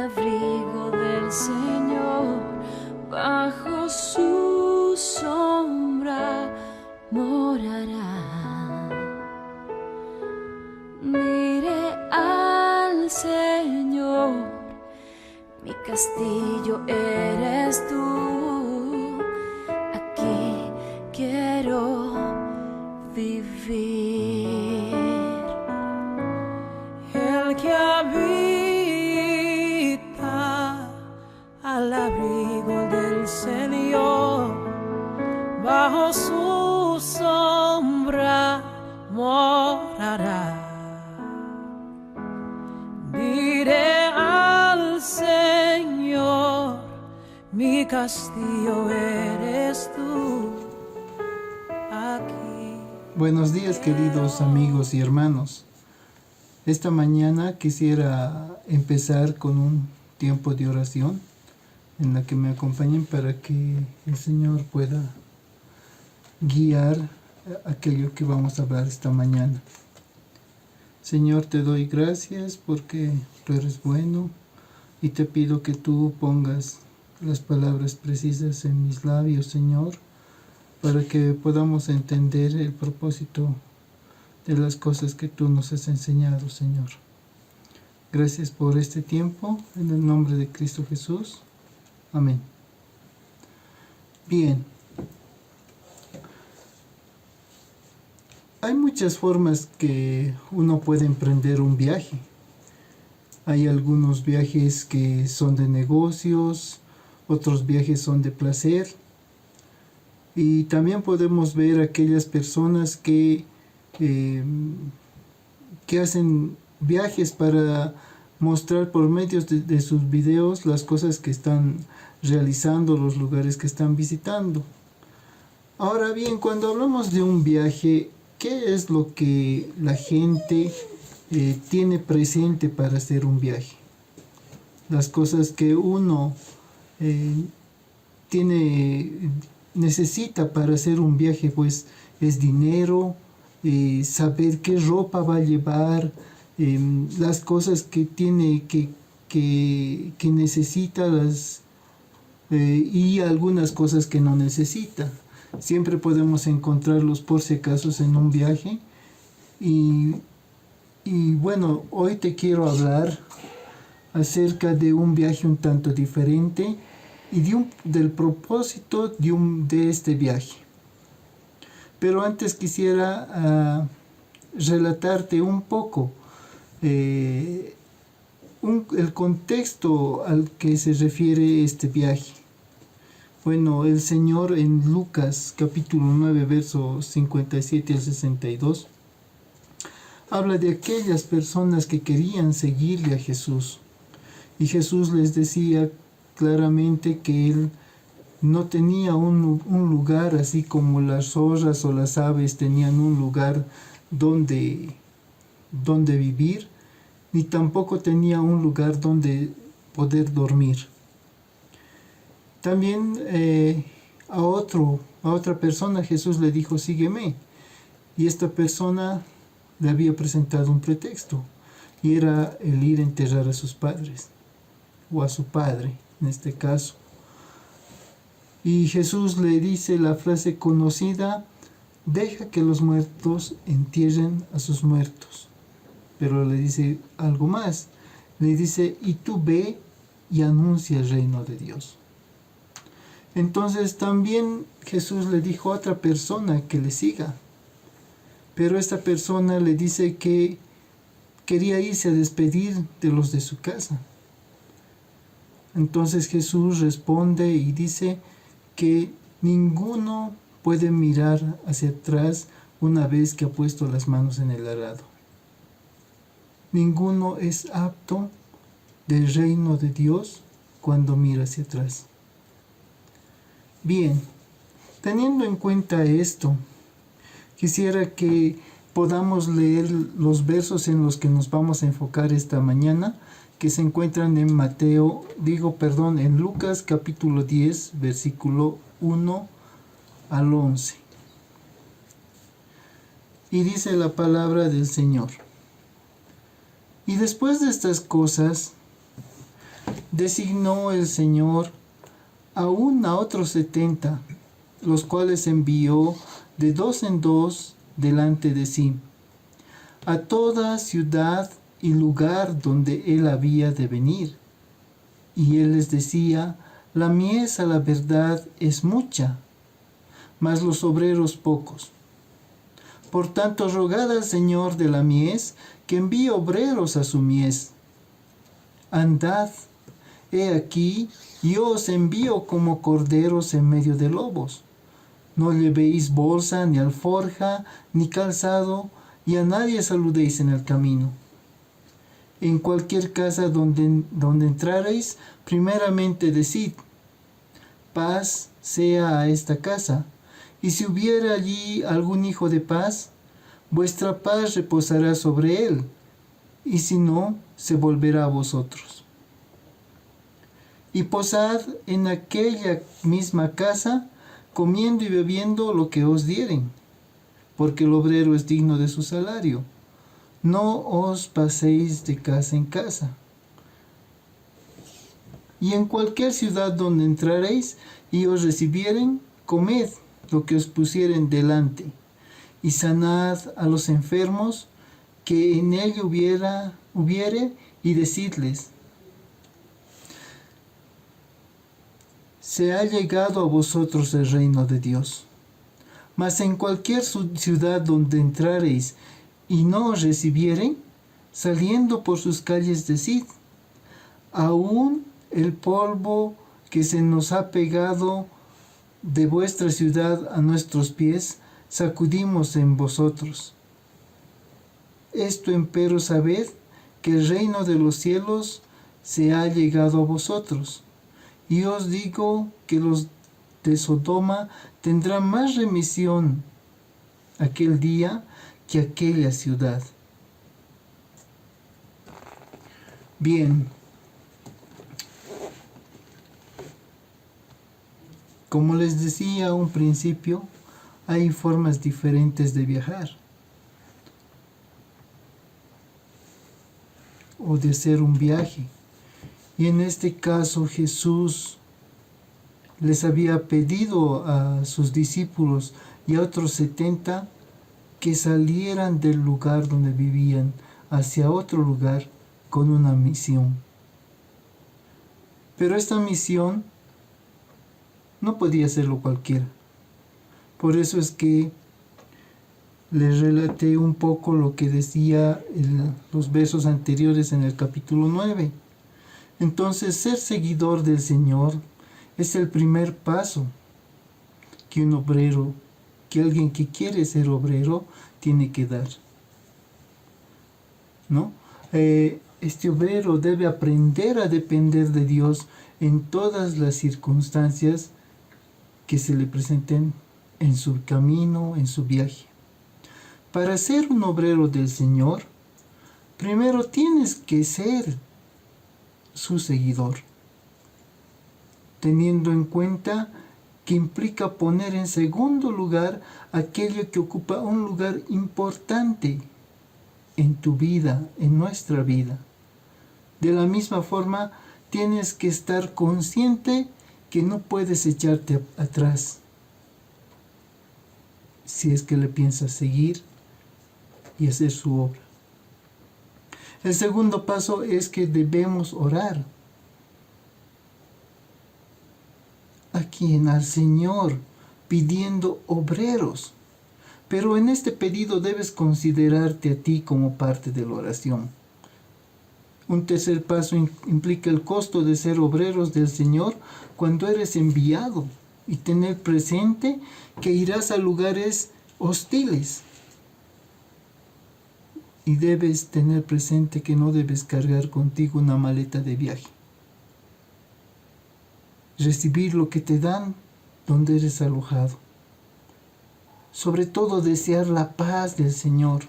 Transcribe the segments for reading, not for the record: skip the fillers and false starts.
abrigo del Señor, bajo su sombra morará. Diré al Señor, mi castillo eres tú, aquí quiero vivir. El que habita al abrigo del Señor, bajo su sombra morará. Diré al Señor, mi castillo eres tú, aquí. Buenos días, queridos amigos y hermanos. Esta mañana quisiera empezar con un tiempo de oración en la que me acompañen para que el Señor pueda guiar aquello que vamos a hablar esta mañana. Señor, te doy gracias porque tú eres bueno y te pido que tú pongas las palabras precisas en mis labios, Señor, para que podamos entender el propósito de las cosas que tú nos has enseñado, Señor. Gracias por este tiempo, en el nombre de Cristo Jesús. Amén. Bien. Hay muchas formas que uno puede emprender un viaje. Hay algunos viajes que son de negocios, otros viajes son de placer. Y también podemos ver aquellas personas que hacen viajes para mostrar por medio de sus videos las cosas que están realizando, los lugares que están visitando. Ahora bien, cuando hablamos de un viaje, ¿qué es lo que la gente tiene presente para hacer un viaje? Las cosas que uno necesita para hacer un viaje, pues es dinero, saber qué ropa va a llevar, las cosas que tiene que necesita, y algunas cosas que no necesita. Siempre podemos encontrarlos por si acaso en un viaje. Y bueno, hoy te quiero hablar acerca de un viaje un tanto diferente y del propósito de este viaje. Pero antes quisiera relatarte un poco el contexto al que se refiere este viaje. Bueno, el Señor en Lucas capítulo 9, versos 57 al 62, habla de aquellas personas que querían seguirle a Jesús. Y Jesús les decía claramente que Él no tenía un lugar así como las zorras o las aves tenían un lugar donde vivir, ni tampoco tenía un lugar donde poder dormir. También a otra persona Jesús le dijo, sígueme. Y esta persona le había presentado un pretexto, y era el ir a enterrar a sus padres, o a su padre en este caso. Y Jesús le dice la frase conocida, deja que los muertos entierren a sus muertos. Pero le dice algo más, le dice, y tú ve y anuncia el reino de Dios. Entonces también Jesús le dijo a otra persona que le siga. Pero esta persona le dice que quería irse a despedir de los de su casa. Entonces Jesús responde y dice que ninguno puede mirar hacia atrás una vez que ha puesto las manos en el arado. Ninguno es apto del reino de Dios cuando mira hacia atrás. Bien, teniendo en cuenta esto, quisiera que podamos leer los versos en los que nos vamos a enfocar esta mañana, que se encuentran en en Lucas capítulo 10, versículo 1 al 11. Y dice la palabra del Señor. Y después de estas cosas, designó el Señor aún a otros 70, los cuales envió de dos en dos delante de sí, a toda ciudad y lugar donde él había de venir. Y él les decía: la mies a la verdad es mucha, mas los obreros pocos. Por tanto, rogad al Señor de la mies que envíe obreros a su mies. Andad, he aquí, yo os envío como corderos en medio de lobos. No llevéis bolsa, ni alforja, ni calzado, y a nadie saludéis en el camino. En cualquier casa donde entrareis, primeramente decid: paz sea a esta casa. Y si hubiere allí algún hijo de paz, vuestra paz reposará sobre él, y si no, se volverá a vosotros. Y posad en aquella misma casa, comiendo y bebiendo lo que os dieren, porque el obrero es digno de su salario. No os paséis de casa en casa. Y en cualquier ciudad donde entraréis y os recibieren, comed lo que os pusieren delante, y sanad a los enfermos que en ello hubiere, y decidles: se ha llegado a vosotros el reino de Dios. Mas en cualquier ciudad donde entrareis y no os recibieren, saliendo por sus calles decid: aún el polvo que se nos ha pegado de vuestra ciudad a nuestros pies, sacudimos en vosotros. Esto empero sabed, que el reino de los cielos se ha llegado a vosotros. Y os digo que los de Sodoma tendrán más remisión aquel día que aquella ciudad. Bien, como les decía a un principio, hay formas diferentes de viajar o de hacer un viaje. Y en este caso Jesús les había pedido a sus discípulos y a otros 70 que salieran del lugar donde vivían hacia otro lugar con una misión. Pero esta misión no podía hacerlo cualquiera. Por eso es que les relaté un poco lo que decía los versos anteriores en el capítulo 9. Entonces, ser seguidor del Señor es el primer paso que un obrero, que alguien que quiere ser obrero, tiene que dar, ¿no? Este obrero debe aprender a depender de Dios en todas las circunstancias que se le presenten en su camino, en su viaje. Para ser un obrero del Señor, primero tienes que ser su seguidor, teniendo en cuenta que implica poner en segundo lugar aquello que ocupa un lugar importante en tu vida, en nuestra vida. De la misma forma, tienes que estar consciente que no puedes echarte atrás si es que le piensas seguir y hacer su obra. El segundo paso es que debemos orar. ¿A quién? Al Señor, pidiendo obreros. Pero en este pedido debes considerarte a ti como parte de la oración. Un tercer paso implica el costo de ser obreros del Señor cuando eres enviado, y tener presente que irás a lugares hostiles. Y debes tener presente que no debes cargar contigo una maleta de viaje. Recibir lo que te dan donde eres alojado. Sobre todo desear la paz del Señor.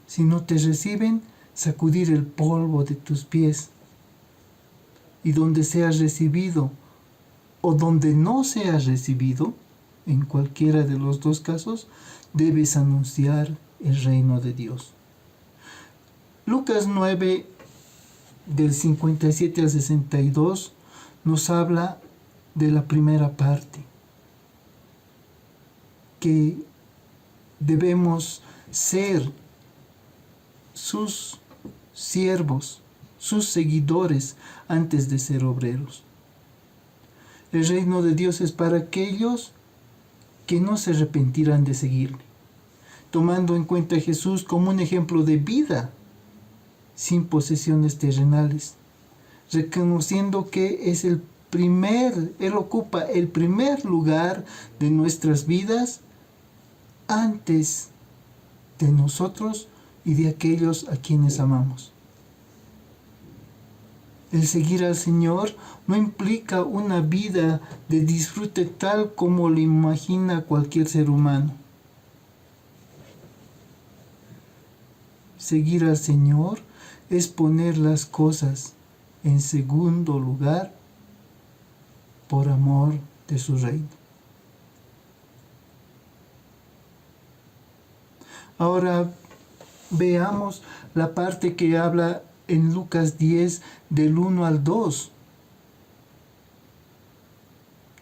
Si no te reciben, sacudir el polvo de tus pies. Y donde seas recibido o donde no seas recibido, en cualquiera de los dos casos, debes anunciar el reino de Dios. Lucas 9 del 57 al 62 nos habla de la primera parte, que debemos ser sus siervos, sus seguidores antes de ser obreros. El reino de Dios es para aquellos que no se arrepentirán de seguirle, tomando en cuenta a Jesús como un ejemplo de vida sin posesiones terrenales, reconociendo que es Él ocupa el primer lugar de nuestras vidas antes de nosotros y de aquellos a quienes amamos. El seguir al Señor no implica una vida de disfrute tal como lo imagina cualquier ser humano. Seguir al Señor es poner las cosas en segundo lugar por amor de su reino. Ahora veamos la parte que habla en Lucas 10 del 1 al 2.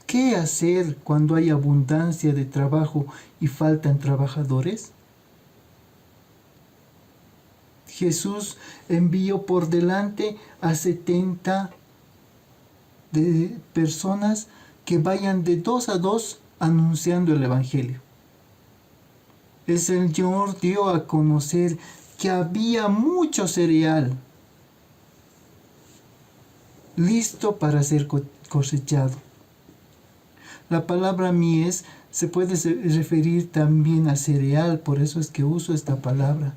¿Qué hacer cuando hay abundancia de trabajo y faltan trabajadores? Jesús envió por delante a 70 de personas que vayan de 2 a 2 anunciando el Evangelio. El Señor dio a conocer que había mucho cereal listo para ser cosechado. La palabra mies se puede referir también a cereal, por eso es que uso esta palabra.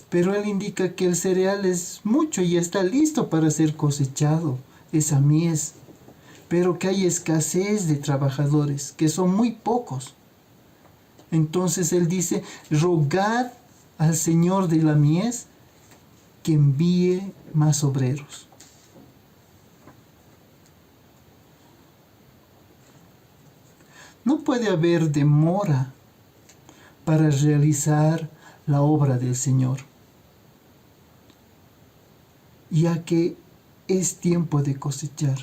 Pero Él indica que el cereal es mucho y está listo para ser cosechado, esa mies, pero que hay escasez de trabajadores, que son muy pocos. Entonces Él dice, rogad al Señor de la mies que envíe más obreros. No puede haber demora para realizar la obra del Señor, ya que es tiempo de cosechar.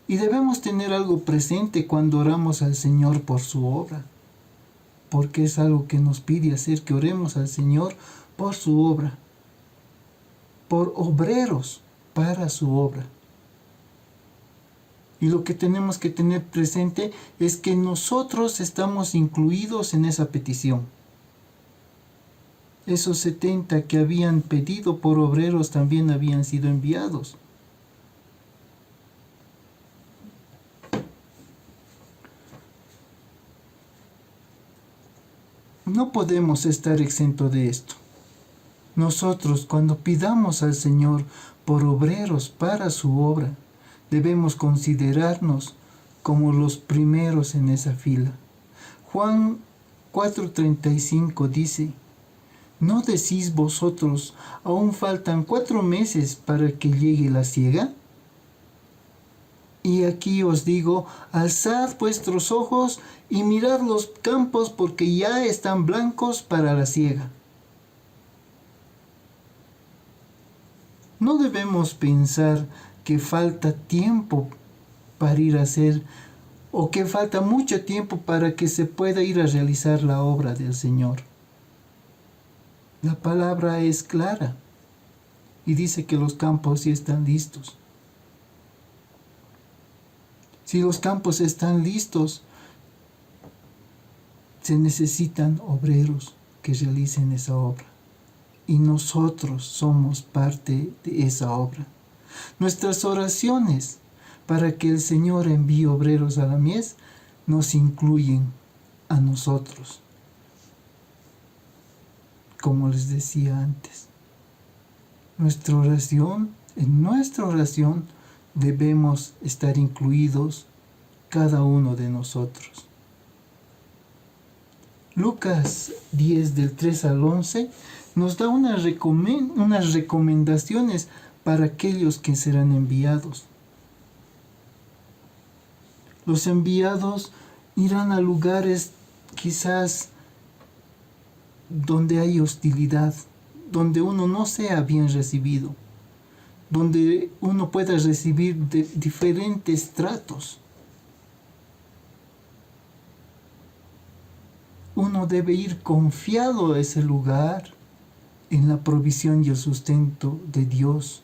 Y debemos tener algo presente cuando oramos al Señor por su obra, porque es algo que nos pide hacer, que oremos al Señor por su obra, por obreros para su obra. Y lo que tenemos que tener presente es que nosotros estamos incluidos en esa petición. Esos 70 que habían pedido por obreros también habían sido enviados. No podemos estar exentos de esto. Nosotros, cuando pidamos al Señor por obreros para su obra, debemos considerarnos como los primeros en esa fila. Juan 4:35 dice, ¿no decís vosotros, aún faltan 4 meses para que llegue la siega? Y aquí os digo, alzad vuestros ojos y mirad los campos porque ya están blancos para la siega. No debemos pensar que falta tiempo para ir a hacer, o que falta mucho tiempo para que se pueda ir a realizar la obra del Señor. La palabra es clara y dice que los campos ya están listos. Si los campos están listos, se necesitan obreros que realicen esa obra. Y nosotros somos parte de esa obra. Nuestras oraciones para que el Señor envíe obreros a la mies nos incluyen a nosotros. Como les decía antes, en nuestra oración debemos estar incluidos cada uno de nosotros. Lucas 10 del 3 al 11 nos da unas recomendaciones para aquellos que serán enviados. Los enviados irán a lugares quizás donde hay hostilidad, donde uno no sea bien recibido, donde uno pueda recibir diferentes tratos. Uno debe ir confiado a ese lugar en la provisión y el sustento de Dios.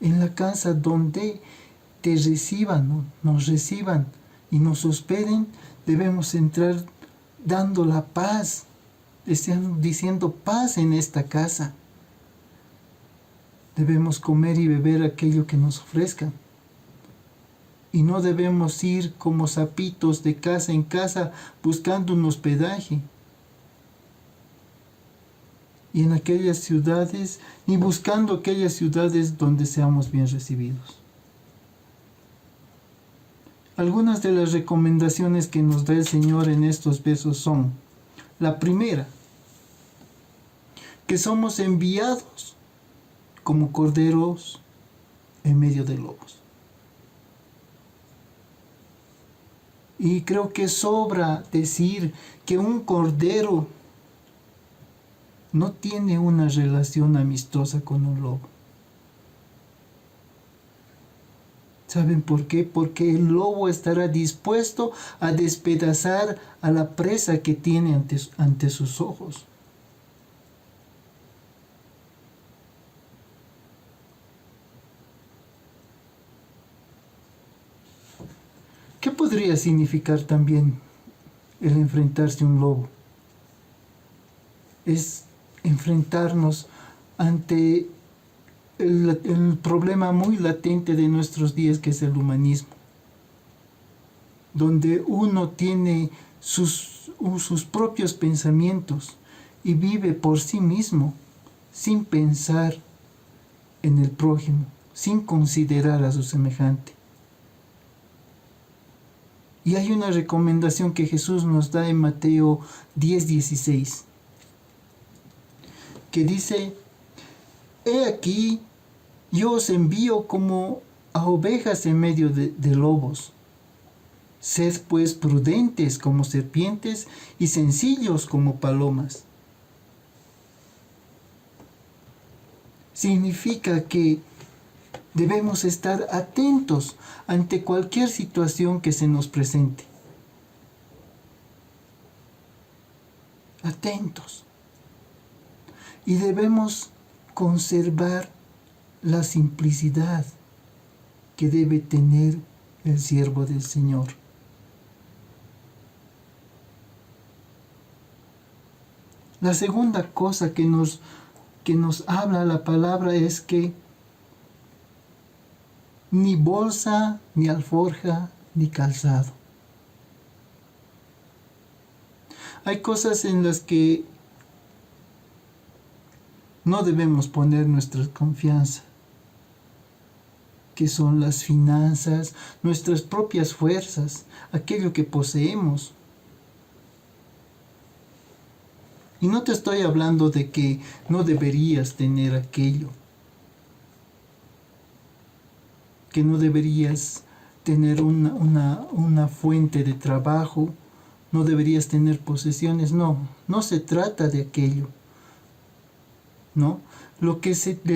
En la casa donde te reciban, ¿no? Nos reciban y nos hospeden, debemos entrar dando la paz, diciendo paz en esta casa. Debemos comer y beber aquello que nos ofrezcan. Y no debemos ir como sapitos de casa en casa buscando un hospedaje. Y en aquellas ciudades, ni buscando aquellas ciudades donde seamos bien recibidos. Algunas de las recomendaciones que nos da el Señor en estos versos son: la primera, que somos enviados como corderos en medio de lobos. Y creo que sobra decir que un cordero no tiene una relación amistosa con un lobo. ¿Saben por qué? Porque el lobo estará dispuesto a despedazar a la presa que tiene ante sus ojos. ¿Qué podría significar también el enfrentarse a un lobo? Es enfrentarnos ante el problema muy latente de nuestros días, que es el humanismo, donde uno tiene sus propios pensamientos y vive por sí mismo, sin pensar en el prójimo, sin considerar a su semejante. Y hay una recomendación que Jesús nos da en Mateo 10:16, que dice: he aquí, yo os envío como a ovejas en medio de lobos. Sed pues prudentes como serpientes y sencillos como palomas. Significa que debemos estar atentos ante cualquier situación que se nos presente. Atentos. Y debemos conservar la simplicidad que debe tener el siervo del Señor. La segunda cosa que nos habla la palabra es que ni bolsa, ni alforja, ni calzado. Hay cosas en las que no debemos poner nuestra confianza, que son las finanzas, nuestras propias fuerzas, aquello que poseemos. Y no te estoy hablando de que no deberías tener aquello, que no deberías tener una fuente de trabajo, no deberías tener posesiones. No se trata de aquello. ¿No? De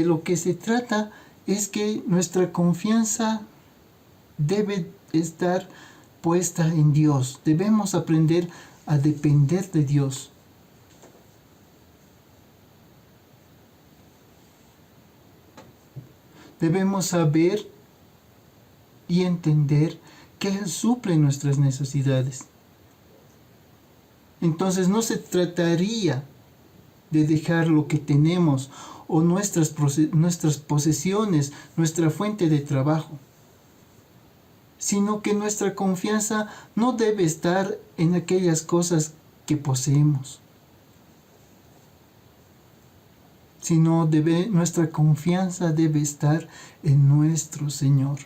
lo que se trata es que nuestra confianza debe estar puesta en Dios. Debemos aprender a depender de Dios. Debemos saber y entender que Él suple nuestras necesidades. Entonces no se trataría de dejar lo que tenemos o nuestras posesiones, nuestra fuente de trabajo, sino que nuestra confianza no debe estar en aquellas cosas que poseemos, sino nuestra confianza debe estar en nuestro Señor.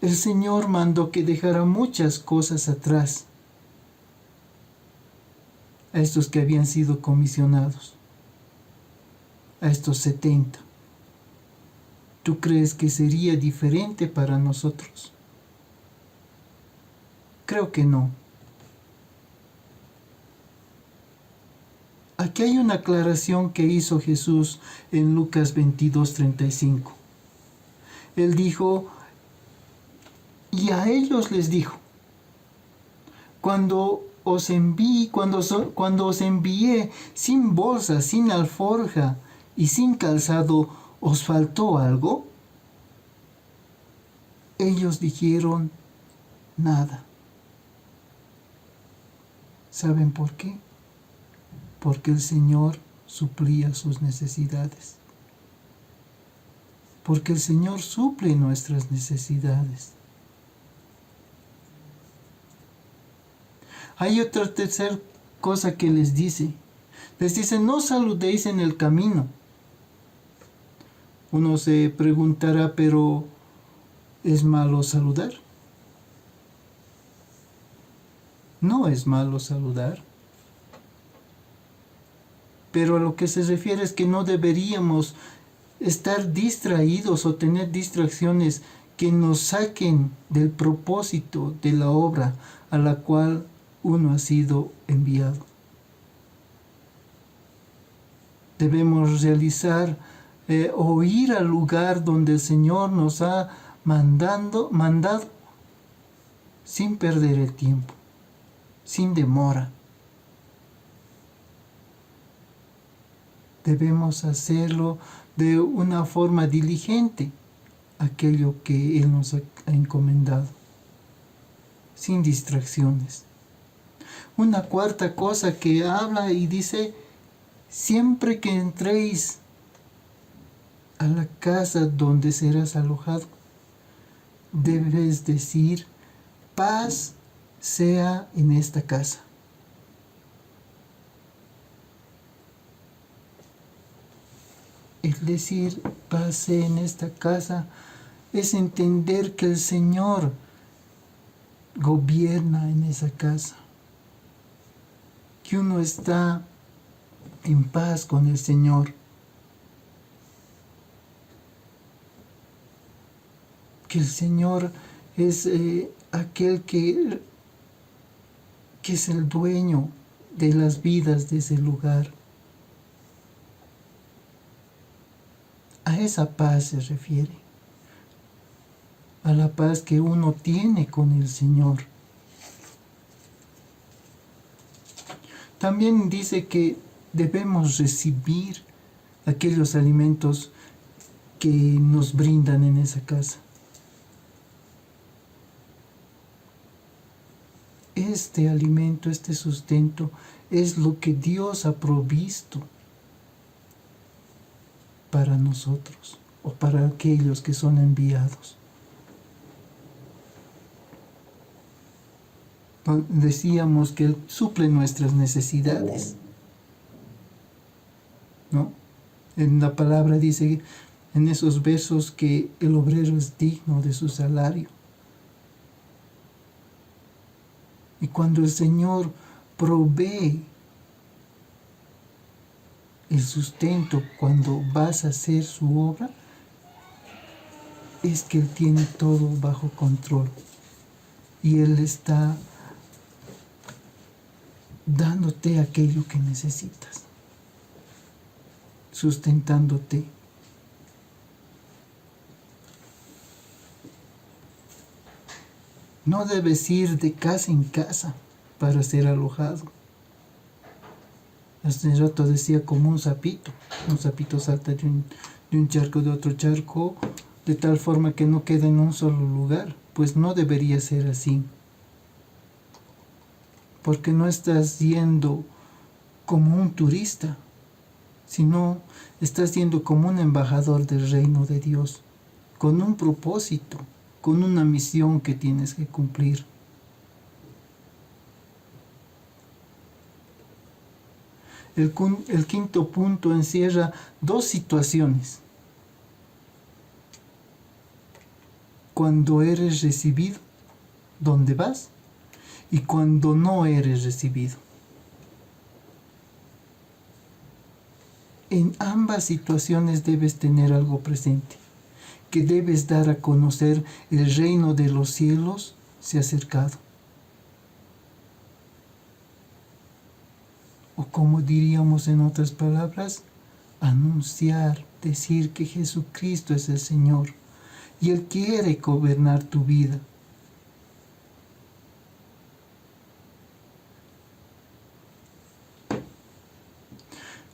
El Señor mandó que dejara muchas cosas atrás a estos que habían sido comisionados, a estos 70. ¿Tú crees que sería diferente para nosotros? Creo que no. aquí hay una aclaración que hizo Jesús en Lucas 22:35. Él dijo, y a ellos les dijo, cuando os envié sin bolsa, sin alforja y sin calzado, ¿os faltó algo? Ellos dijeron, nada. ¿Saben por qué? Porque el Señor suplía sus necesidades. Porque el Señor suple nuestras necesidades. Hay otra tercera cosa que les dice. Les dice, no saludéis en el camino. Uno se preguntará, pero ¿es malo saludar? No es malo saludar. Pero a lo que se refiere es que no deberíamos estar distraídos o tener distracciones que nos saquen del propósito de la obra a la cual uno ha sido enviado. Debemos realizar o ir al lugar donde el Señor nos ha mandado sin perder el tiempo, sin demora. Debemos hacerlo de una forma diligente, aquello que Él nos ha encomendado, sin distracciones. Una cuarta cosa que habla y dice, siempre que entréis a la casa donde serás alojado, debes decir, paz sea en esta casa. Es decir, paz sea en esta casa es entender que el Señor gobierna en esa casa, que uno está en paz con el Señor, que el Señor es aquel que es el dueño de las vidas de ese lugar. A esa paz se refiere, a la paz que uno tiene con el Señor. También dice que debemos recibir aquellos alimentos que nos brindan en esa casa. Este alimento, este sustento, es lo que Dios ha provisto para nosotros o para aquellos que son enviados. Decíamos que Él suple nuestras necesidades, ¿no? En la palabra dice, en esos versos, que el obrero es digno de su salario. Y cuando el Señor provee el sustento, cuando vas a hacer su obra, es que Él tiene todo bajo control. Y Él está dándote aquello que necesitas, sustentándote. No debes ir de casa en casa para ser alojado. Hace rato decía, como un sapito salta de un charco de otro charco, de tal forma que no queda en un solo lugar. Pues no debería ser así, porque no estás yendo como un turista, sino estás yendo como un embajador del reino de Dios, con un propósito, con una misión que tienes que cumplir. El quinto punto encierra dos situaciones. Cuando eres recibido, ¿dónde vas? Y cuando no eres recibido. En ambas situaciones debes tener algo presente, que debes dar a conocer el reino de los cielos se ha acercado. O como diríamos en otras palabras, anunciar, decir que Jesucristo es el Señor y Él quiere gobernar tu vida.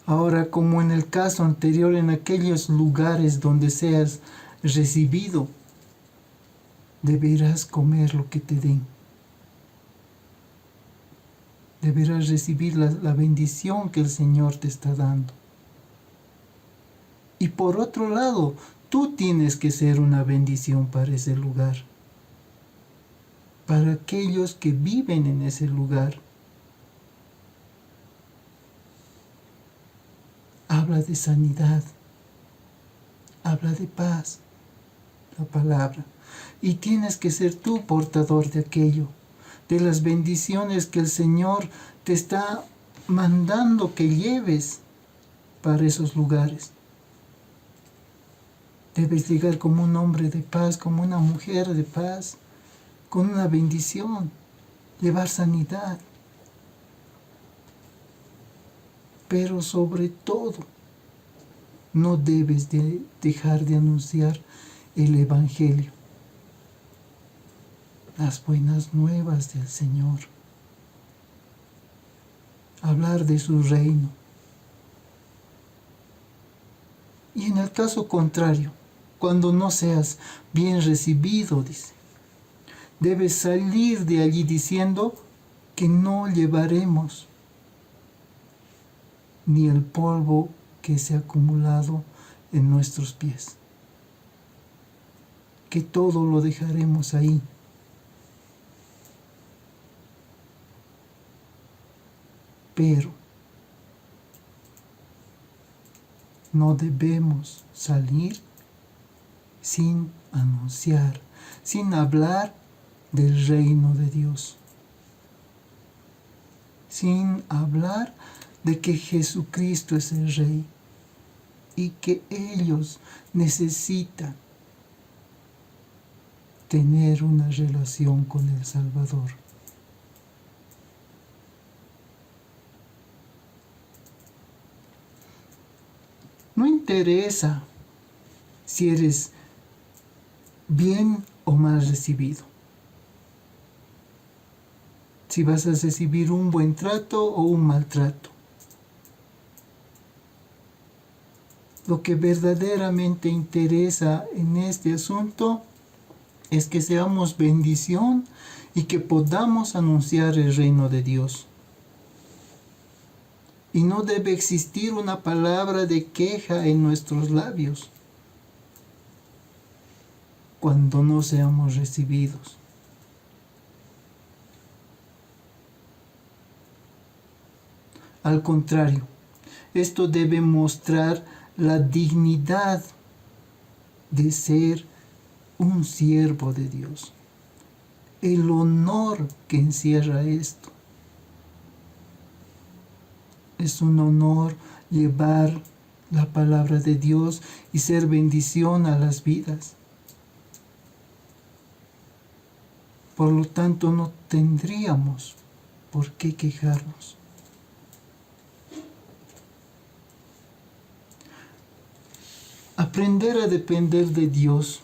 Ahora, como en el caso anterior, en aquellos lugares donde seas recibido, deberás comer lo que te den. Deberás recibir la bendición que el Señor te está dando. Y por otro lado, tú tienes que ser una bendición para ese lugar, para aquellos que viven en ese lugar. Habla de sanidad, habla de paz, la palabra. Y tienes que ser tú portador de aquello, de las bendiciones que el Señor te está mandando que lleves para esos lugares. Debes llegar como un hombre de paz, como una mujer de paz, con una bendición, llevar sanidad. Pero sobre todo, no debes de dejar de anunciar el Evangelio, las buenas nuevas del Señor, hablar de su reino. Y en el caso contrario, cuando no seas bien recibido, dice, debes salir de allí diciendo que no llevaremos ni el polvo que se ha acumulado en nuestros pies, que todo lo dejaremos ahí. Pero no debemos salir sin anunciar, sin hablar del reino de Dios, sin hablar de que Jesucristo es el Rey y que ellos necesitan tener una relación con el Salvador. No interesa si eres bien o mal recibido, si vas a recibir un buen trato o un maltrato. Lo que verdaderamente interesa en este asunto es que seamos bendición y que podamos anunciar el reino de Dios. Y no debe existir una palabra de queja en nuestros labios cuando no seamos recibidos. Al contrario, esto debe mostrar la dignidad de ser un siervo de Dios, el honor que encierra esto. Es un honor llevar la palabra de Dios y ser bendición a las vidas. Por lo tanto, no tendríamos por qué quejarnos. Aprender a depender de Dios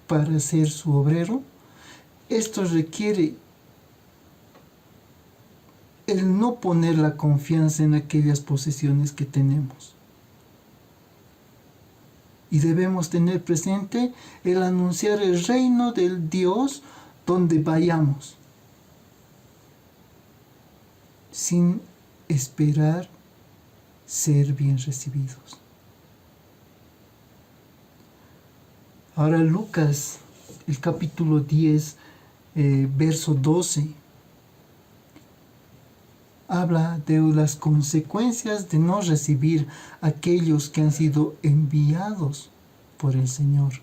para ser su obrero, esto requiere el no poner la confianza en aquellas posesiones que tenemos. Y debemos tener presente el anunciar el reino del Dios donde vayamos, sin esperar ser bien recibidos. Ahora Lucas, el capítulo 10, verso 12, habla de las consecuencias de no recibir a aquellos que han sido enviados por el Señor,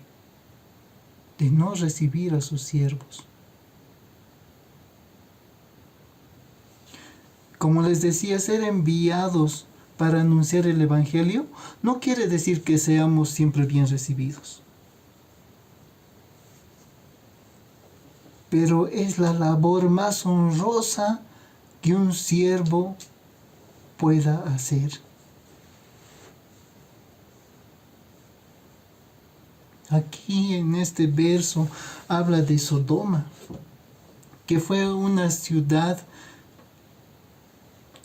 de no recibir a sus siervos. Como les decía, ser enviados para anunciar el Evangelio no quiere decir que seamos siempre bien recibidos. Pero es la labor más honrosa que un siervo pueda hacer. Aquí en este verso habla de Sodoma, que fue una ciudad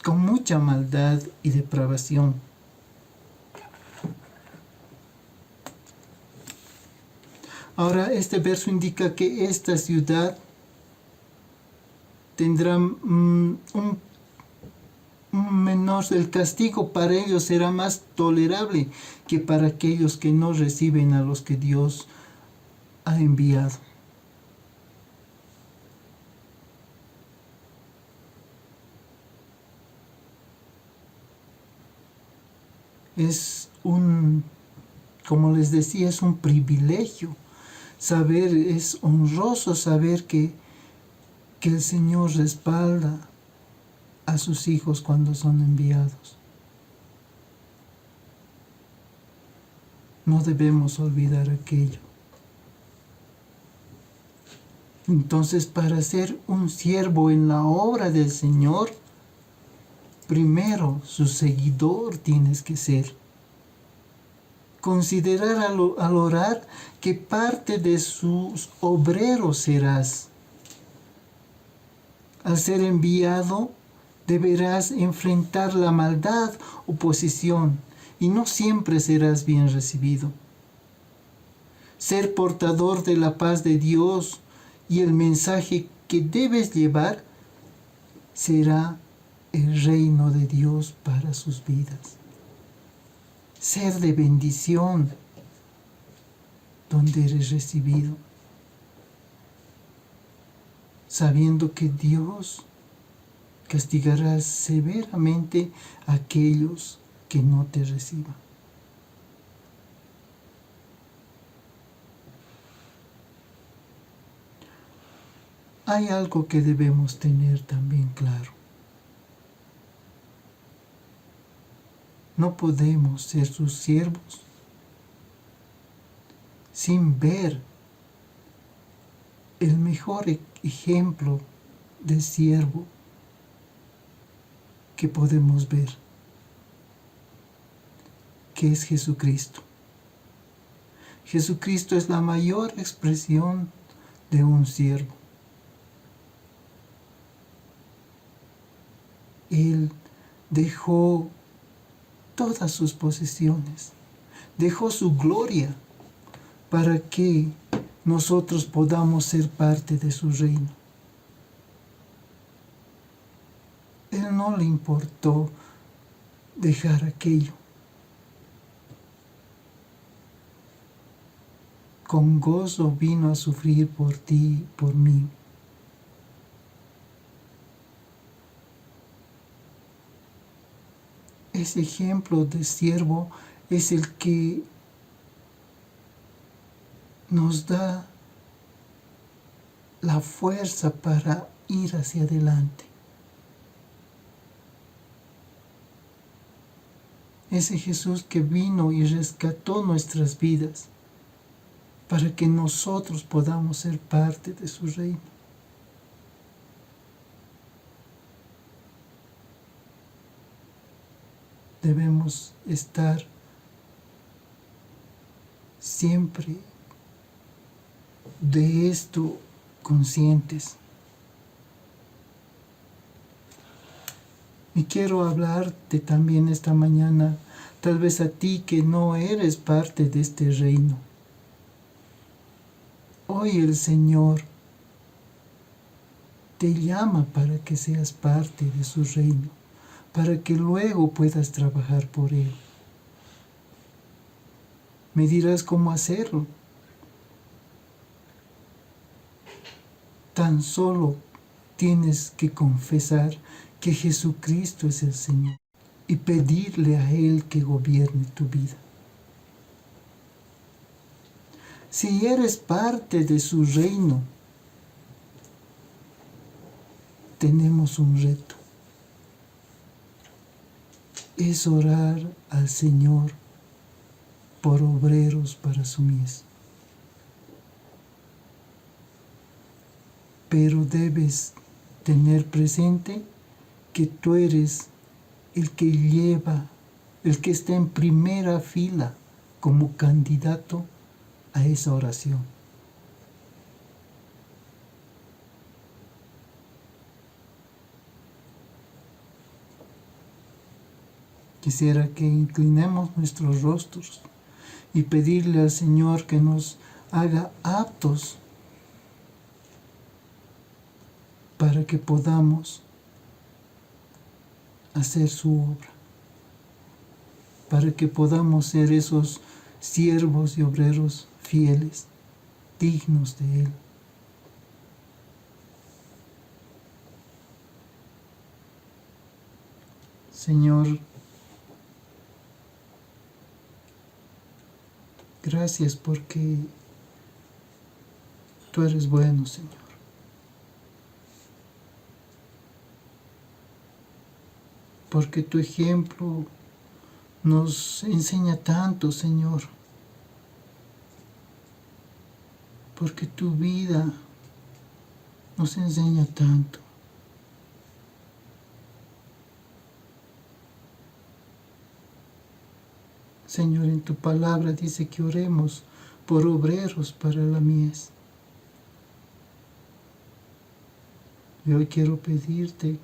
con mucha maldad y depravación. Ahora, este verso indica que esta ciudad tendrá un menor, el castigo para ellos será más tolerable que para aquellos que no reciben a los que Dios ha enviado. Como les decía, es un privilegio saber, es honroso saber que el Señor respalda a sus hijos cuando son enviados. No debemos olvidar aquello. Entonces, para ser un siervo en la obra del Señor, primero su seguidor tienes que ser. Considerar al orar que parte de sus obreros serás. Al ser enviado, deberás enfrentar la maldad, oposición, y no siempre serás bien recibido. Ser portador de la paz de Dios y el mensaje que debes llevar será el reino de Dios para sus vidas. Ser de bendición donde eres recibido, sabiendo que Dios castigará severamente a aquellos que no te reciban. Hay algo que debemos tener también claro. No podemos ser sus siervos sin ver el mejor ejemplo de siervo que podemos ver, que es Jesucristo. Jesucristo es la mayor expresión de un siervo. Él dejó todas sus posesiones, dejó su gloria para que nosotros podamos ser parte de su reino. Él no le importó dejar aquello. Con gozo vino a sufrir por ti y por mí. Ese ejemplo de siervo es el que nos da la fuerza para ir hacia adelante. Ese Jesús que vino y rescató nuestras vidas para que nosotros podamos ser parte de su reino. Debemos estar siempre de esto conscientes. Y quiero hablarte también esta mañana, tal vez a ti que no eres parte de este reino. Hoy el Señor te llama para que seas parte de su reino, para que luego puedas trabajar por Él. Me dirás cómo hacerlo. Tan solo tienes que confesar que Jesucristo es el Señor y pedirle a Él que gobierne tu vida. Si eres parte de su reino, tenemos un reto. Es orar al Señor por obreros para su mies. Pero debes tener presente que tú eres el que lleva, el que está en primera fila como candidato a esa oración. Quisiera que inclinemos nuestros rostros y pedirle al Señor que nos haga aptos para que podamos hacer su obra, para que podamos ser esos siervos y obreros fieles, dignos de Él. Señor, gracias porque tú eres bueno, Señor. Porque tu ejemplo nos enseña tanto, Señor. Porque tu vida nos enseña tanto. Señor, en tu palabra dice que oremos por obreros para la mies. Y hoy quiero pedirte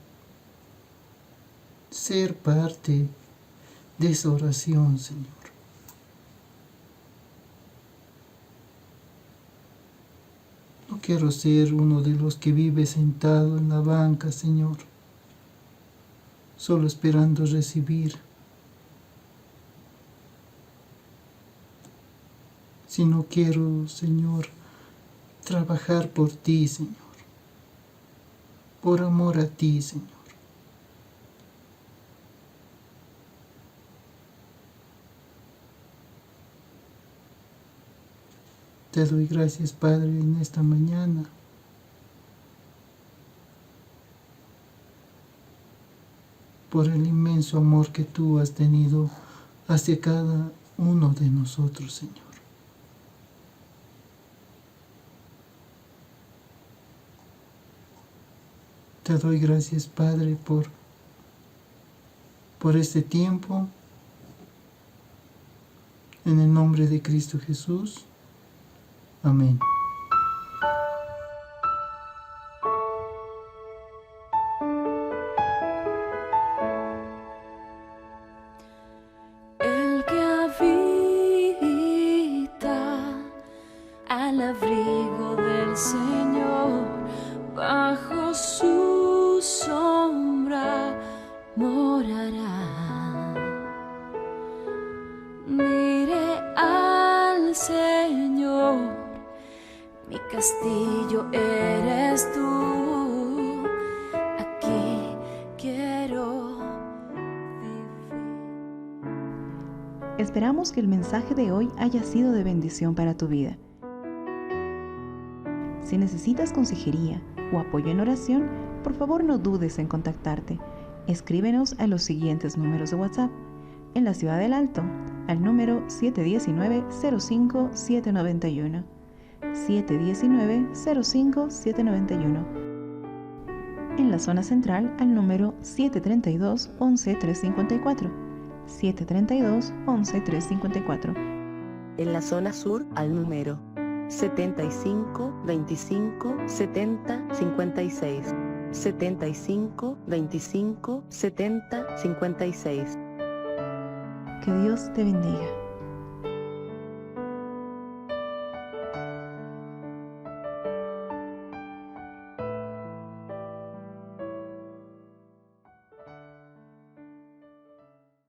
ser parte de esa oración, Señor. No quiero ser uno de los que vive sentado en la banca, Señor, solo esperando recibir, sino quiero, Señor, trabajar por ti, Señor, por amor a ti, Señor. Te doy gracias, Padre, en esta mañana. Por el inmenso amor que tú has tenido hacia cada uno de nosotros, Señor. Te doy gracias, Padre, por este tiempo. En el nombre de Cristo Jesús. Amén. El que habita al abrigo del Señor, bajo su sombra morará. Diré al Señor, mi castillo eres tú, aquí quiero vivir. Esperamos que el mensaje de hoy haya sido de bendición para tu vida. Si necesitas consejería o apoyo en oración, por favor no dudes en contactarte. Escríbenos a los siguientes números de WhatsApp. En la Ciudad del Alto, al número 719-05-791. 719-05-791. En la zona central, al número 732-11-354. 732-11-354. En la zona sur, al número 75 25 70 56. 75 25 70 56. Que Dios te bendiga.